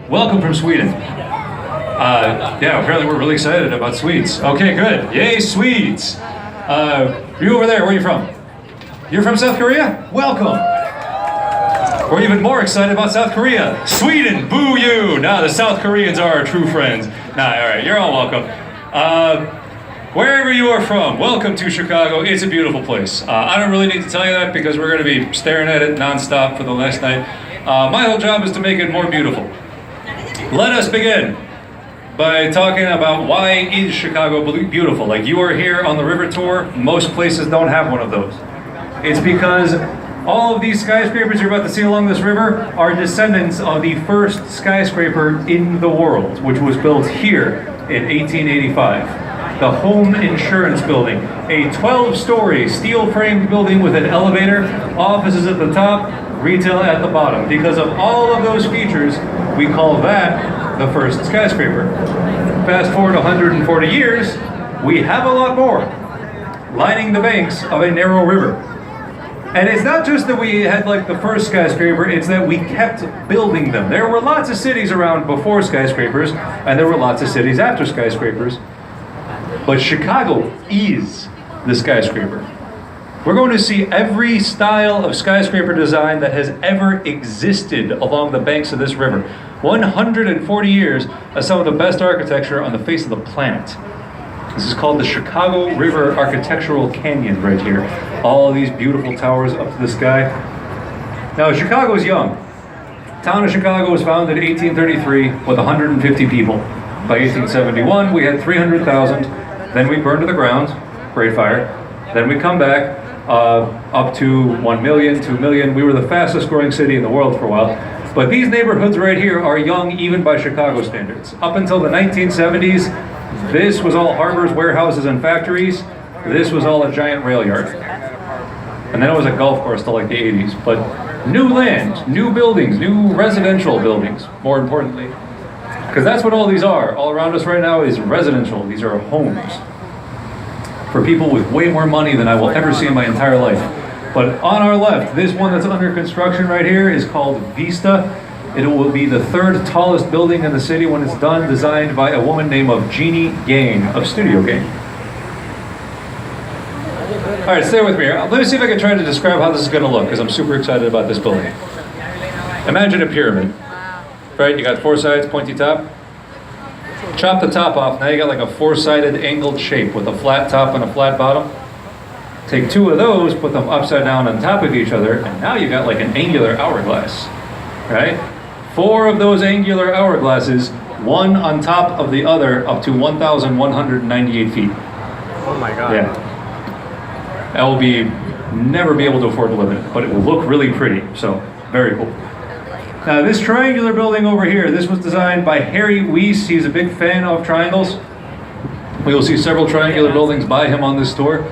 Welcome from Sweden. Yeah, apparently we're really excited about Swedes. Okay, good. Yay, Swedes. You over there, where are you from? You're from South Korea? Welcome. We're even more excited about South Korea. Sweden, boo you! Nah, the South Koreans are our true friends. Nah, all right, you're all welcome. Wherever you are from, welcome to Chicago. It's a beautiful place. I don't really need to tell you that because we're going to be staring at it nonstop for the last night. My whole job is to make it more beautiful. Let us begin by talking about why is Chicago beautiful. Like, you are here on the river tour, most places don't have one of those. It's because all of these skyscrapers you're about to see along this river are descendants of the first skyscraper in the world, which was built here in 1885. The Home Insurance Building, a 12-story steel-framed building with an elevator, offices at the top, retail at the bottom. Because of all of those features, we call that the first skyscraper. Fast forward 140 years, we have a lot more, lining the banks of a narrow river. And it's not just that we had like the first skyscraper, it's that we kept building them. There were lots of cities around before skyscrapers, and there were lots of cities after skyscrapers. But Chicago is the skyscraper. We're going to see every style of skyscraper design that has ever existed along the banks of this river. 140 years of some of the best architecture on the face of the planet. This is called the Chicago River Architectural Canyon right here. All of these beautiful towers up to the sky. Now, Chicago is young. The town of Chicago was founded in 1833 with 150 people. By 1871, we had 300,000. Then we burned to the ground, Great Fire. Then we come back up to 1 million, 2 million. We were the fastest growing city in the world for a while. But these neighborhoods right here are young even by Chicago standards. Up until the 1970s, this was all harbors, warehouses, and factories. This was all a giant rail yard. And then it was a golf course till like the 80s. But new land, new buildings, new residential buildings, more importantly. Because that's what all these are. All around us right now is residential. These are homes for people with way more money than I will ever see in my entire life. But on our left, this one that's under construction right here is called Vista. It will be the third tallest building in the city when it's done, designed by a woman named Jeannie Gang of Studio Gang. All right, stay with me here. Let me see if I can try to describe how this is going to look, because I'm super excited about this building. Imagine a pyramid, right? You got four sides, pointy top. Chop the top off. Now you got like a four-sided angled shape with a flat top and a flat bottom. Take two of those, put them upside down on top of each other, and now you got like an angular hourglass, right? Four of those angular hourglasses, one on top of the other, up to 1,198 feet. Oh my God. Yeah. That will never be able to afford to live in it, but it will look really pretty, so very cool. Now this triangular building over here, this was designed by Harry Weiss. He's a big fan of triangles. We will see several triangular buildings by him on this tour.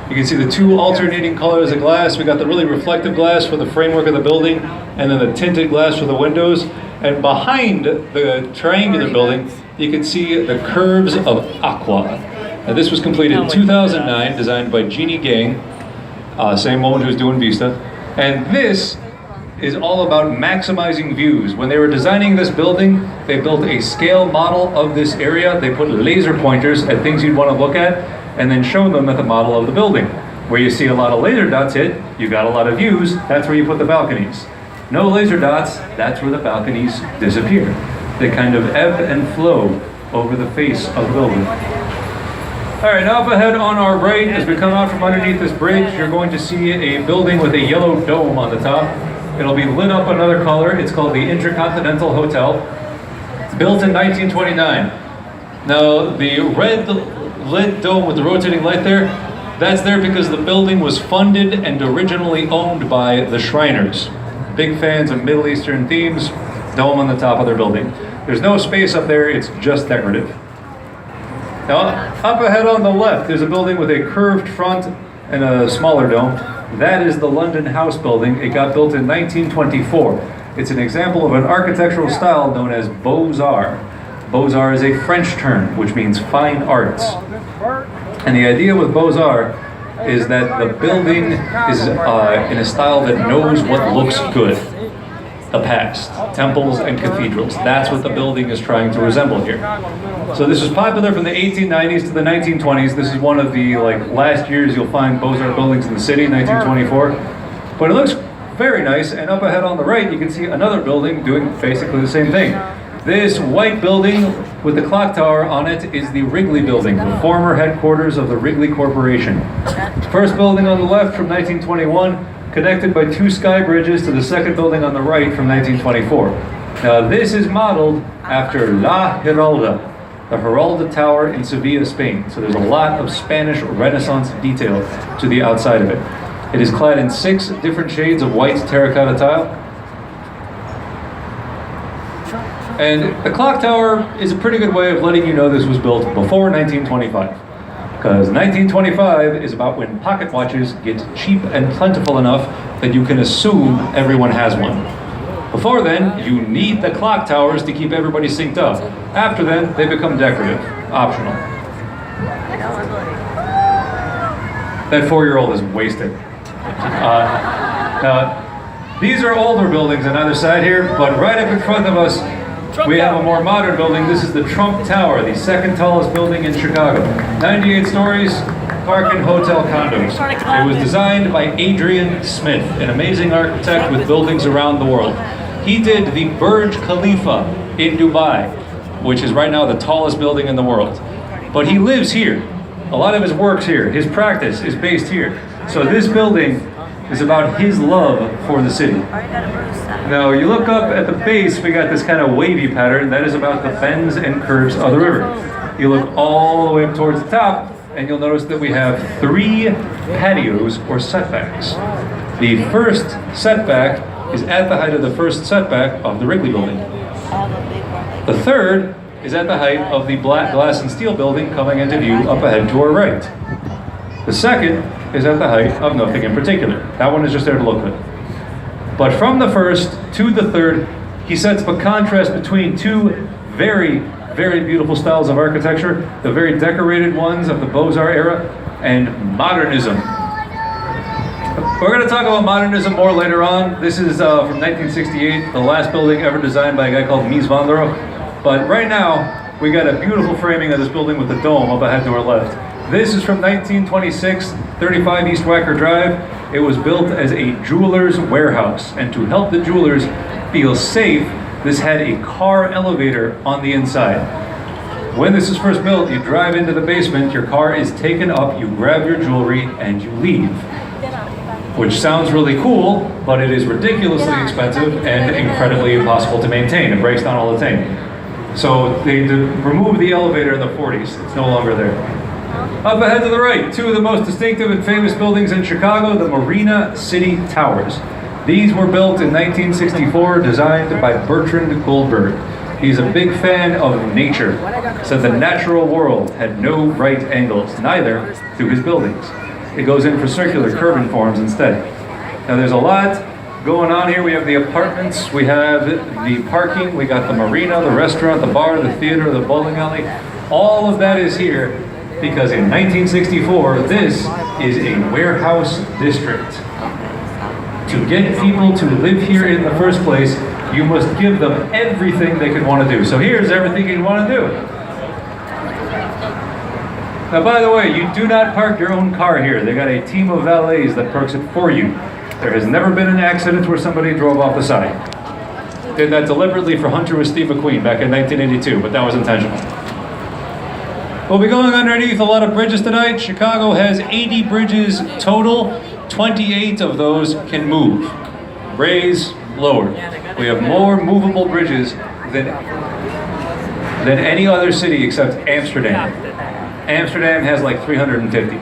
You can see the two alternating colors of glass. We got the really reflective glass for the framework of the building, and then the tinted glass for the windows. And behind the triangular building, you can see the curves of aqua. Now this was completed in 2009, designed by Jeannie Gang, same woman who's doing Vista. And this is all about maximizing views. When they were designing this building, they built a scale model of this area. They put laser pointers at things you'd want to look at, and then show them at the model of the building. Where you see a lot of laser dots hit, you got a lot of views, that's where you put the balconies. No laser dots, that's where the balconies disappear. They kind of ebb and flow over the face of the building. All right, now up ahead on our right, as we come out from underneath this bridge, you're going to see a building with a yellow dome on the top. It'll be lit up another color. It's called the Intercontinental Hotel. Built in 1929. Now, the red lit dome with the rotating light there, that's there because the building was funded and originally owned by the Shriners. Big fans of Middle Eastern themes, dome on the top of their building. There's no space up there, it's just decorative. Now, up ahead on the left, there's a building with a curved front and a smaller dome. That is the London House building. It got built in 1924. It's an example of an architectural style known as Beaux-Arts. Beaux-Arts is a French term, which means fine arts. And the idea with Beaux-Arts is that the building is in a style that knows what looks good. the past, temples and cathedrals. That's what the building is trying to resemble here. So this was popular from the 1890s to the 1920s. This is one of the last years you'll find Beaux-Arts buildings in the city, 1924. But it looks very nice, and up ahead on the right you can see another building doing basically the same thing. This white building with the clock tower on it is the Wrigley Building, the former headquarters of the Wrigley Corporation. First building on the left from 1921, connected by 2 sky bridges to the second building on the right from 1924. Now this is modeled after La Giralda, the Giralda Tower in Sevilla, Spain. So there's a lot of Spanish Renaissance detail to the outside of it. It is clad in 6 different shades of white terracotta tile. And the clock tower is a pretty good way of letting you know this was built before 1925. Because 1925 is about when pocket watches get cheap and plentiful enough that you can assume everyone has one. Before then, you need the clock towers to keep everybody synced up. After then, they become decorative, optional. That 4-year-old is wasted. These are older buildings on either side here, but right up in front of us, we have a more modern building. This is the Trump Tower, the second tallest building in Chicago. 98 stories, park and hotel condos. It was designed by Adrian Smith, an amazing architect with buildings around the world. He did the Burj Khalifa in Dubai, which is right now the tallest building in the world. But he lives here. A lot of his work's here. His practice is based here. So this building is about his love for the city. Now you look up at the base, we got this kind of wavy pattern. That is about the bends and curves of the river. You look all the way up towards the top, and you'll notice that we have 3 patios or setbacks. The first setback is at the height of the first setback of the Wrigley Building. The third is at the height of the black glass and steel building coming into view up ahead to our right. The second is at the height of nothing in particular. That one is just there to look good. But from the first to the third, he sets the contrast between 2 very, very beautiful styles of architecture, the very decorated ones of the Beaux-Arts era, and modernism. We're going to talk about modernism more later on. This is from 1968, the last building ever designed by a guy called Mies van der Rohe. But right now, we got a beautiful framing of this building with the dome up ahead to our left. This is from 1926, 35 East Wacker Drive. It was built as a jeweler's warehouse, and to help the jewelers feel safe, this had a car elevator on the inside. When this is first built, you drive into the basement, your car is taken up, you grab your jewelry, and you leave. Which sounds really cool, but it is ridiculously expensive and incredibly impossible to maintain. It breaks down all the time. So they removed the elevator in the 40s. It's no longer there. Up ahead to the right, 2 of the most distinctive and famous buildings in Chicago, the Marina City Towers. These were built in 1964, designed by Bertrand Goldberg. He's a big fan of nature, said the natural world had no right angles, neither do his buildings. It goes in for circular curving forms instead. Now there's a lot going on here. We have the apartments, we have the parking, we got the marina, the restaurant, the bar, the theater, the bowling alley. All of that is here because in 1964, this is a warehouse district. To get people to live here in the first place, you must give them everything they could want to do. So here's everything you'd want to do. Now, by the way, you do not park your own car here. They got a team of valets that parks it for you. There has never been an accident where somebody drove off the side. Did that deliberately for Hunter with Steve McQueen back in 1982, but that was intentional. We'll be going underneath a lot of bridges tonight. Chicago has 80 bridges total. 28 of those can move. Raise, lower. We have more movable bridges than any other city except Amsterdam. Amsterdam has like 350.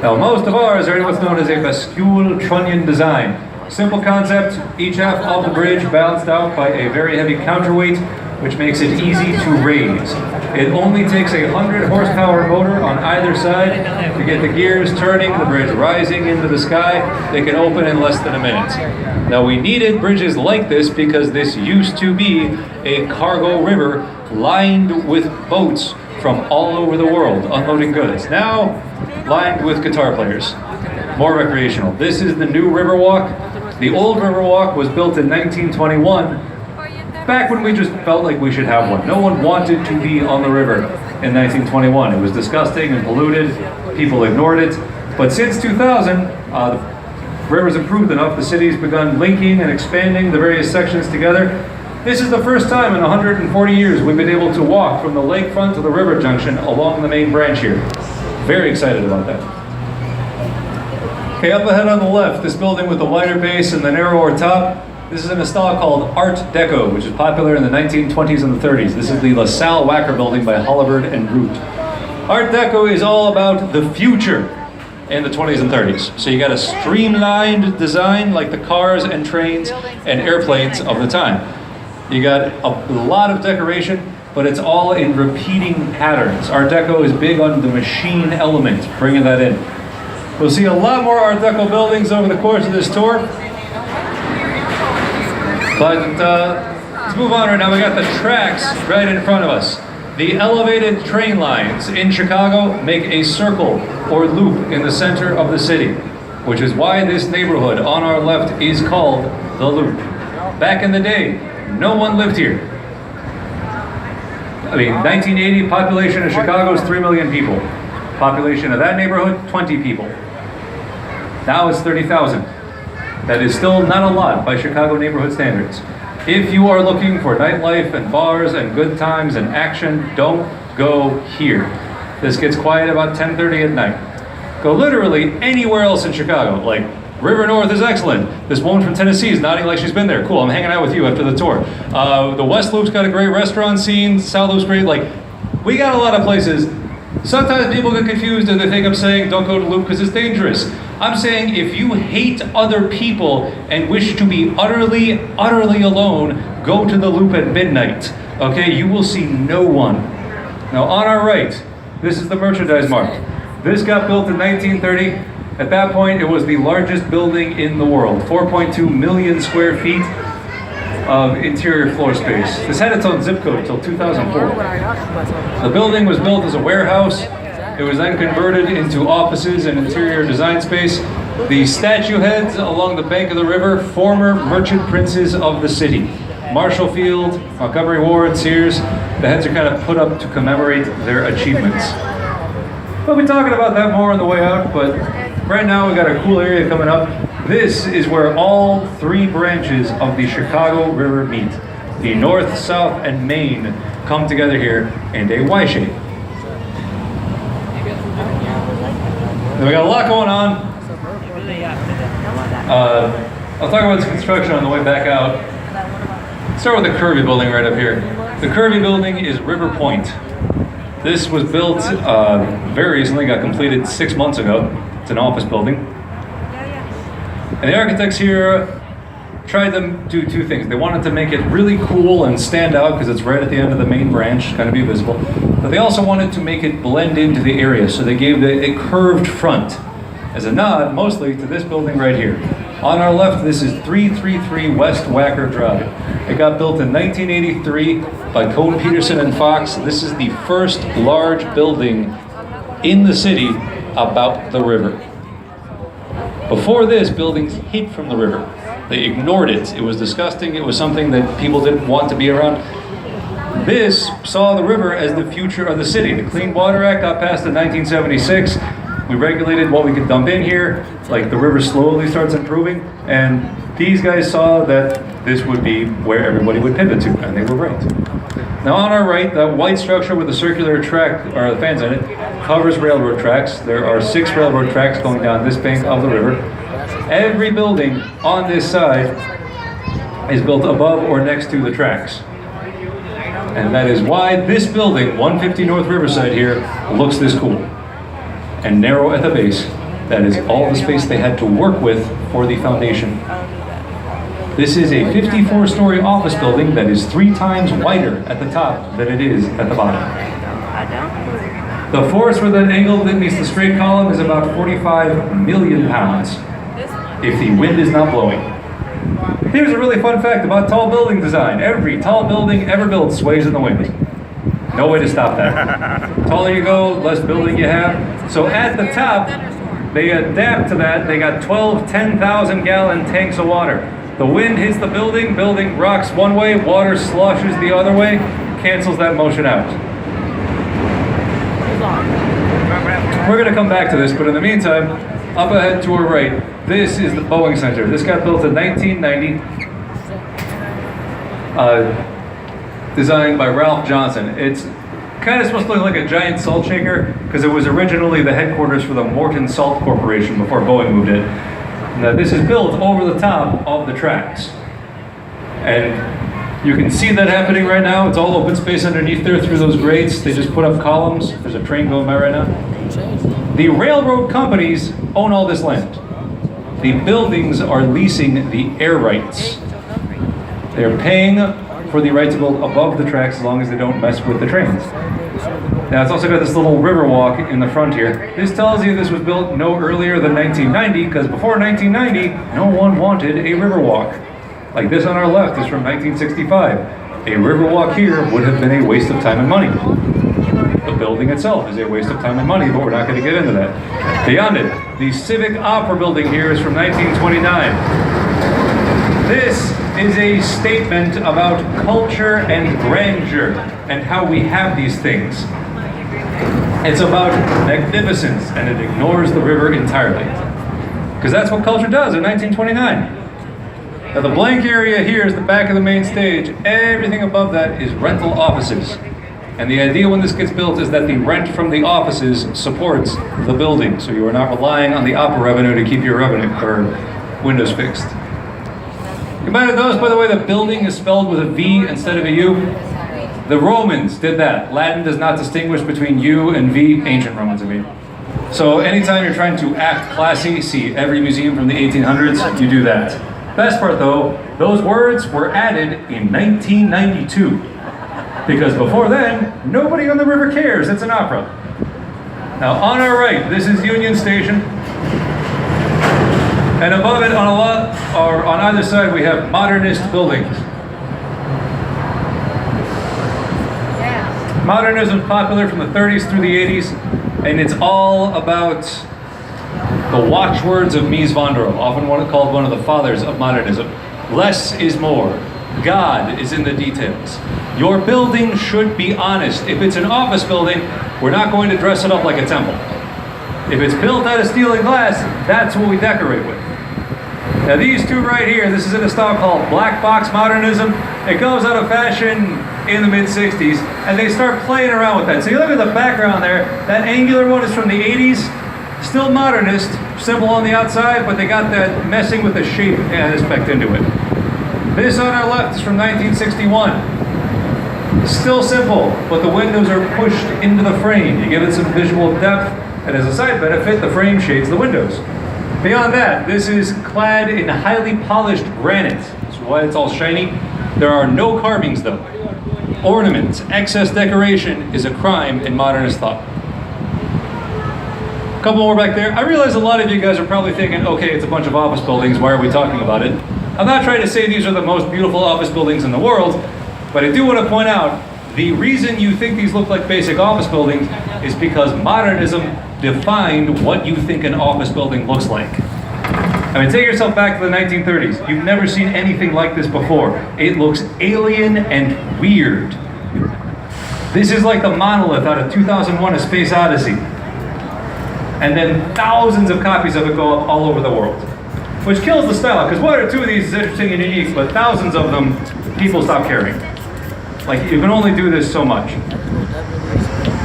Now most of ours are what's known as a bascule trunnion design. Simple concept, each half of the bridge balanced out by a very heavy counterweight, which makes it easy to raise. It only takes a 100 horsepower motor on either side to get the gears turning, the bridge rising into the sky. They can open in less than a minute. Now we needed bridges like this because this used to be a cargo river lined with boats from all over the world unloading goods. Now lined with guitar players. More recreational. This is the new Riverwalk. The old Riverwalk was built in 1921, back when we just felt like we should have one. No one wanted to be on the river in 1921. It was disgusting and polluted. People ignored it. But since 2000, the river's improved enough. The city's begun linking and expanding the various sections together. This is the first time in 140 years we've been able to walk from the lakefront to the river junction along the main branch here. Very excited about that. Okay, up ahead on the left, this building with the wider base and the narrower top, this is in a style called Art Deco, which is popular in the 1920s and the 30s. This is the Lasalle Wacker building by Hollivard and Root. Art Deco is all about the future in the 20s and 30s. So you got a streamlined design like the cars and trains and airplanes of the time. You got a lot of decoration, but it's all in repeating patterns. Art Deco is big on the machine element, bringing that in. We'll see a lot more Art Deco buildings over the course of this tour. But let's move on right now. We got the tracks right in front of us. The elevated train lines in Chicago make a circle or loop in the center of the city, which is why this neighborhood on our left is called the Loop. Back in the day, no one lived here. I mean, 1980, population of Chicago is 3 million people. Population of that neighborhood, 20 people. Now it's 30,000. That is still not a lot by Chicago neighborhood standards. If you are looking for nightlife and bars and good times and action, don't go here. This gets quiet about 10:30 at night. Go literally anywhere else in Chicago. Like, River North is excellent. This woman from Tennessee is nodding like she's been there. Cool, I'm hanging out with you after the tour. The West Loop's got a great restaurant scene. South Loop's great. Like, we got a lot of places. Sometimes people get confused and they think I'm saying don't go to Loop because it's dangerous. I'm saying if you hate other people and wish to be utterly alone, go to the Loop at midnight. Okay, you will see no one. Now on our right, this is the Merchandise Mart. This got built in 1930. At that point, it was the largest building in the world, 4.2 million square feet of interior floor space. This had its own zip code until 2004. The building was built as a warehouse. It was then converted into offices and interior design space. The statue heads along the bank of the river, former merchant princes of the city. Marshall Field, Montgomery Ward, Sears. The heads are kind of put up to commemorate their achievements. We'll be talking about that more on the way out, but right now we got a cool area coming up. This is where all 3 branches of the Chicago River meet. The North, South, and Main come together here in a Y shape. We got a lot going on. I'll talk about this construction on the way back out. Start with the Kirby building right up here. The Kirby building is River Point. This was built very recently, got completed 6 months ago. It's an office building. And the architects here tried to do 2 things. They wanted to make it really cool and stand out because it's right at the end of the main branch, kind of be visible. But they also wanted to make it blend into the area, so they gave it a curved front as a nod mostly to this building right here. On our left, this is 333 West Wacker Drive. It got built in 1983 by Cone Peterson and Fox. This is the first large building in the city about the river. Before this, buildings hid from the river. They ignored it. It was disgusting. It was something that people didn't want to be around. This saw the river as the future of the city. The Clean Water Act got passed in 1976. We regulated what we could dump in here. Like, the river slowly starts improving, and these guys saw that this would be where everybody would pivot to, and they were right. Now on our right, that white structure with the circular track, or the fans in it, covers railroad tracks. There are 6 railroad tracks going down this bank of the river. Every building on this side is built above or next to the tracks. And that is why this building, 150 North Riverside here, looks this cool. And narrow at the base. That is all the space they had to work with for the foundation. This is a 54-story office building that is 3 times wider at the top than it is at the bottom. The force for that angle that meets the straight column is about 45 million pounds if the wind is not blowing. Here's a really fun fact about tall building design. Every tall building ever built sways in the wind. No way to stop that. Taller you go, less building you have. So at the top, They adapt to that. They got 12 10,000-gallon tanks of water. The wind hits the building, building rocks one way, water sloshes the other way, cancels that motion out. We're going to come back to this, but in the meantime, up ahead to our right, this is the Boeing Center. This got built in 1990, designed by Ralph Johnson. It's kind of supposed to look like a giant salt shaker because it was originally the headquarters for the Morton Salt Corporation before Boeing moved in. Now this is built over the top of the tracks. And you can see that happening right now. It's all open space underneath there through those grates. They just put up columns. There's a train going by right now. The railroad companies own all this land. The buildings are leasing the air rights. They're paying for the right to build above the tracks as long as they don't mess with the trains. Now it's also got this little Riverwalk in the front here. This tells you this was built no earlier than 1990, because before 1990, no one wanted a Riverwalk. Like this on our left is from 1965. A Riverwalk here would have been a waste of time and money. The building itself is a waste of time and money, but we're not going to get into that. Beyond it, the Civic Opera building here is from 1929. This is a statement about culture and grandeur and how we have these things. It's about magnificence, and it ignores the river entirely. Because that's what culture does in 1929. Now the blank area here is the back of the main stage. Everything above that is rental offices. And the idea when this gets built is that the rent from the offices supports the building. So you are not relying on the opera revenue to keep your revenue or windows fixed. You might have noticed, by the way, that building is spelled with a V instead of a U. The Romans did that. Latin does not distinguish between U and V, ancient Romans, I mean. So anytime you're trying to act classy, see every museum from the 1800s, you do that. Best part though, those words were added in 1992. Because before then, nobody on the river cares, it's an opera. Now on our right, this is Union Station. And above it, on either side, we have modernist buildings. Yeah. Modernism is popular from the 30s through the 80s, and it's all about the watchwords of Mies van der Rohe, often called one of the fathers of modernism. Less is more. God is in the details. Your building should be honest. If it's an office building, we're not going to dress it up like a temple. If it's built out of steel and glass, that's what we decorate with. Now these two right here, this is in a style called Black Box Modernism. It goes out of fashion in the mid-60s, and they start playing around with that. So you look at the background there, that angular one is from the 80s, still modernist, simple on the outside, but they got that messing with the shape aspect into it. This on our left is from 1961. Still simple, but the windows are pushed into the frame. You give it some visual depth, and as a side benefit, the frame shades the windows. Beyond that, this is clad in highly polished granite. That's why it's all shiny. There are no carvings though. Ornaments, excess decoration is a crime in modernist thought. A couple more back there. I realize a lot of you guys are probably thinking, okay, it's a bunch of office buildings, why are we talking about it? I'm not trying to say these are the most beautiful office buildings in the world, but I do want to point out the reason you think these look like basic office buildings is because modernism defined what you think an office building looks like. I mean, take yourself back to the 1930s. You've never seen anything like this before. It looks alien and weird. This is like the monolith out of 2001: A Space Odyssey. And then thousands of copies of it go up all over the world. Which kills the style, because one or two of these is interesting and unique, but thousands of them, people stop caring. Like, you can only do this so much.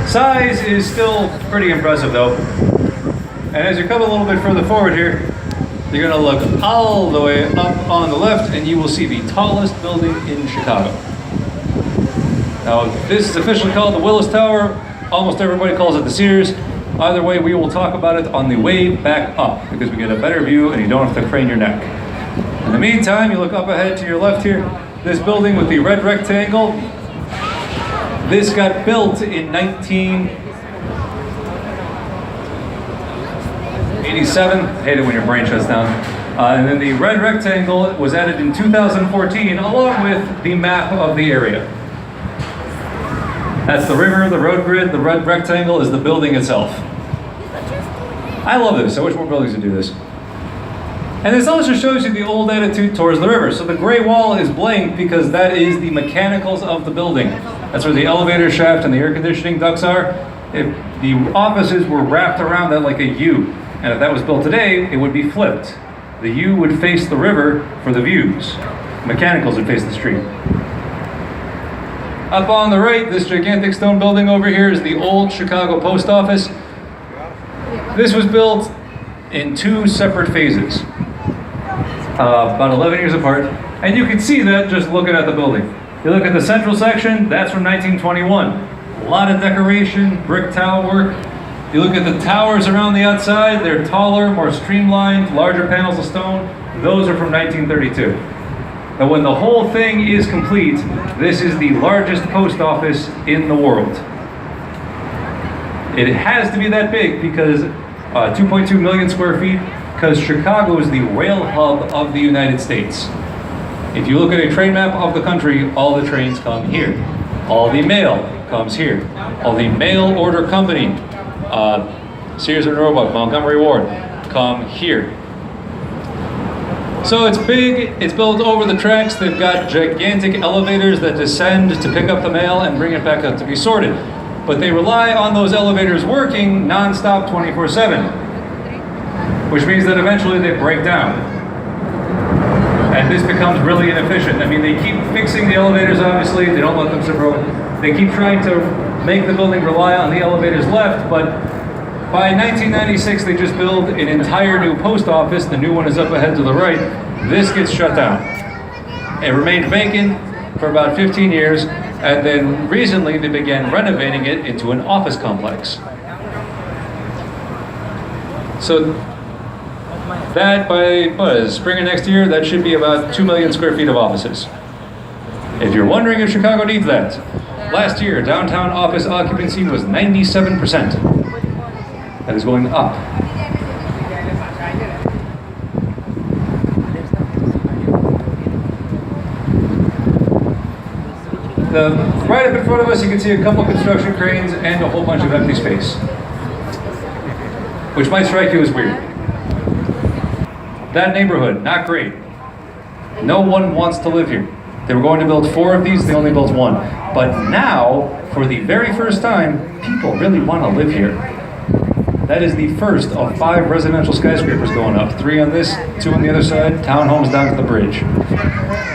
Size is still pretty impressive though. And as you come a little bit further forward here, you're gonna look all the way up on the left and you will see the tallest building in Chicago. Now, this is officially called the Willis Tower. Almost everybody calls it the Sears. Either way, we will talk about it on the way back up because we get a better view and you don't have to crane your neck. In the meantime, you look up ahead to your left here, this building with the red rectangle. This got built in 1987. I hate it when your brain shuts down. And then the red rectangle was added in 2014 along with the map of the area. That's the river, the road grid. The red rectangle is the building itself. I love this. I wish more buildings would do this. And this also shows you the old attitude towards the river. So the gray wall is blank because that is the mechanicals of the building. That's where the elevator shaft and the air conditioning ducts are. If the offices were wrapped around that like a U, and if that was built today, it would be flipped. The U would face the river for the views. Mechanicals would face the street. Up on the right, this gigantic stone building over here is the old Chicago post office. This was built in 2 separate phases, about 11 years apart, and you can see that just looking at the building. You look at the central section, that's from 1921. A lot of decoration, brick tile work. You look at the towers around the outside, they're taller, more streamlined, larger panels of stone. Those are from 1932. And when the whole thing is complete, this is the largest post office in the world. It has to be that big because 2.2 million square feet, because Chicago is the rail hub of the United States. If you look at a train map of the country, all the trains come here. All the mail comes here. All the mail order company, Sears and Roebuck, Montgomery Ward, come here. So it's big, it's built over the tracks. They've got gigantic elevators that descend to pick up the mail and bring it back up to be sorted. But they rely on those elevators working non-stop 24/7, which means that eventually they break down. And this becomes really inefficient. I mean, they keep fixing the elevators, obviously, they don't let them sit broken. They keep trying to make the building rely on the elevators left, but by 1996, they just build an entire new post office. The new one is up ahead to the right. This gets shut down. It remained vacant for about 15 years, and then recently they began renovating it into an office complex. So that by spring of next year, that should be about 2 million square feet of offices. If you're wondering if Chicago needs that, last year downtown office occupancy was 97%. That is going up. Right up in front of us, you can see a couple construction cranes and a whole bunch of empty space, which might strike you as weird. That neighborhood, not great. No one wants to live here. They were going to build 4 of these, they only built 1. But now, for the very first time, people really want to live here. That is the first of 5 residential skyscrapers going up. 3 on this, 2 on the other side, townhomes down to the bridge.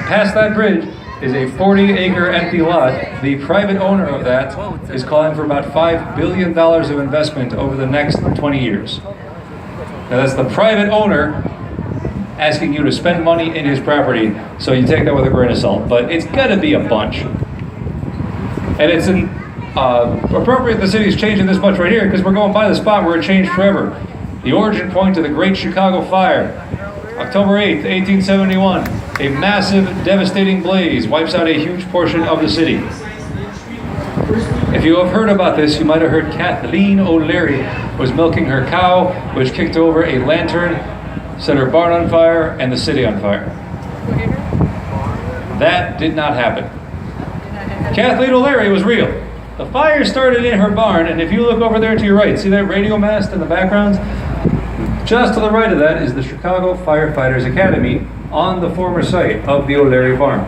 Past that bridge is a 40-acre empty lot. The private owner of that is calling for about $5 billion of investment over the next 20 years. Now that's the private owner asking you to spend money in his property, so you take that with a grain of salt, but it's gotta be a bunch. And it's appropriate the city's changing this much right here because we're going by the spot where it changed forever. The origin point of the Great Chicago Fire. October 8th, 1871, a massive, devastating blaze wipes out a huge portion of the city. If you have heard about this, you might have heard Kathleen O'Leary was milking her cow, which kicked over a lantern, set her barn on fire, and the city on fire. That did not happen. Kathleen O'Leary was real. The fire started in her barn, and if you look over there to your right, see that radio mast in the background? Just to the right of that is the Chicago Firefighters Academy on the former site of the O'Leary farm.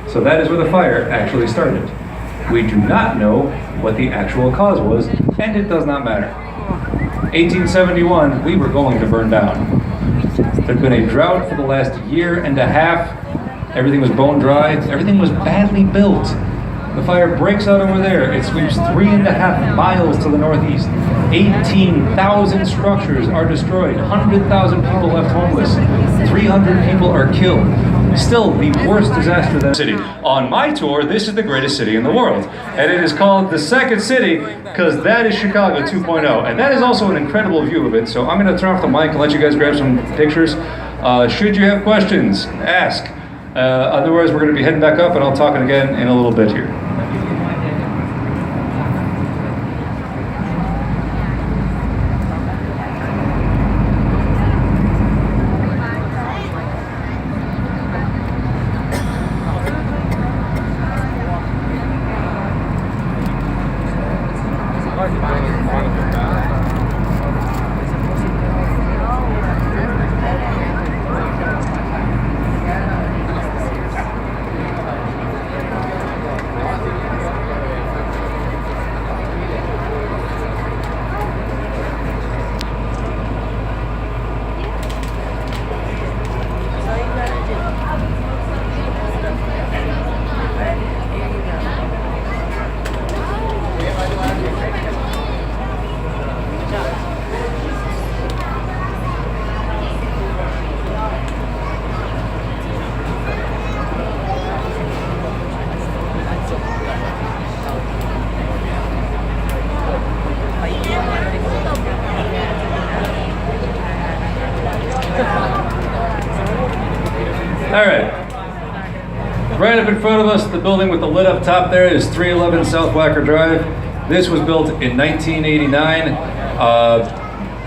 So that is where the fire actually started. We do not know what the actual cause was, and it does not matter. 1871, we were going to burn down. There'd been a drought for the last year and a half. Everything was bone dry. Everything was badly built. The fire breaks out over there. It sweeps 3.5 miles to the northeast. 18,000 structures are destroyed. 100,000 people left homeless. 300 people are killed. Still the worst disaster that city. On my tour, this is the greatest city in the world. And it is called the Second City because that is Chicago 2.0. And that is also an incredible view of it. So I'm going to turn off the mic and let you guys grab some pictures. Should you have questions, ask. Otherwise, we're going to be heading back up and I'll talk again in a little bit here. up in front of us, the building with the lit up top there is 311 South Wacker Drive. This was built in 1989,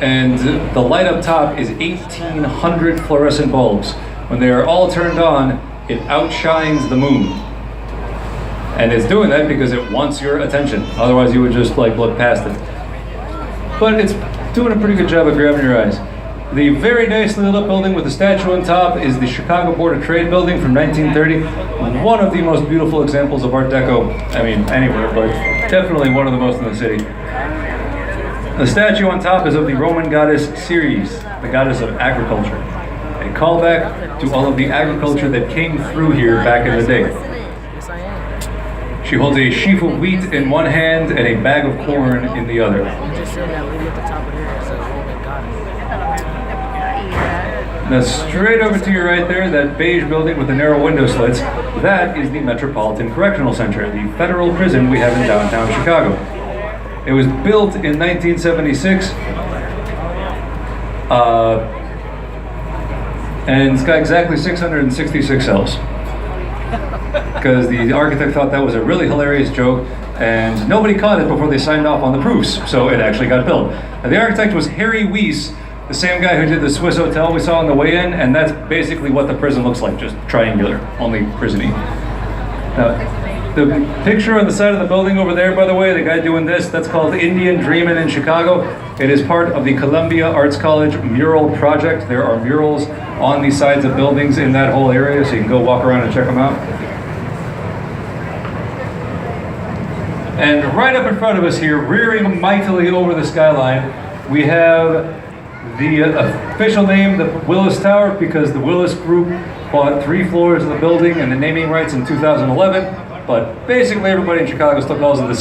and the light up top is 1,800 fluorescent bulbs. When they are all turned on, it outshines the moon. And it's doing that because it wants your attention. Otherwise you would just like look past it. But it's doing a pretty good job of grabbing your eyes. The very nicely lit up building with the statue on top is the Chicago Board of Trade building from 1930. One of the most beautiful examples of Art Deco, I mean anywhere, but definitely one of the most in the city. The statue on top is of the Roman goddess Ceres, the goddess of agriculture. A callback to all of the agriculture that came through here back in the day. She holds a sheaf of wheat in one hand and a bag of corn in the other. Now straight over to your right there, that beige building with the narrow window slits, that is the Metropolitan Correctional Center, the federal prison we have in downtown Chicago. It was built in 1976, and it's got exactly 666 cells. Because the architect thought that was a really hilarious joke, and nobody caught it before they signed off on the proofs, so it actually got built. Now, the architect was Harry Weiss, the same guy who did the Swiss Hotel we saw on the way in, and that's basically what the prison looks like, just triangular, only prison-y. Now, the picture on the side of the building over there, by the way, the guy doing this, that's called Indian Dreamin' in Chicago. It is part of the Columbia Arts College mural project. There are murals on the sides of buildings in that whole area, so you can go walk around and check them out. And right up in front of us here, rearing mightily over the skyline, we have the official name, the Willis Tower, because the Willis Group bought 3 floors of the building and the naming rights in 2011. But basically everybody in Chicago still calls it the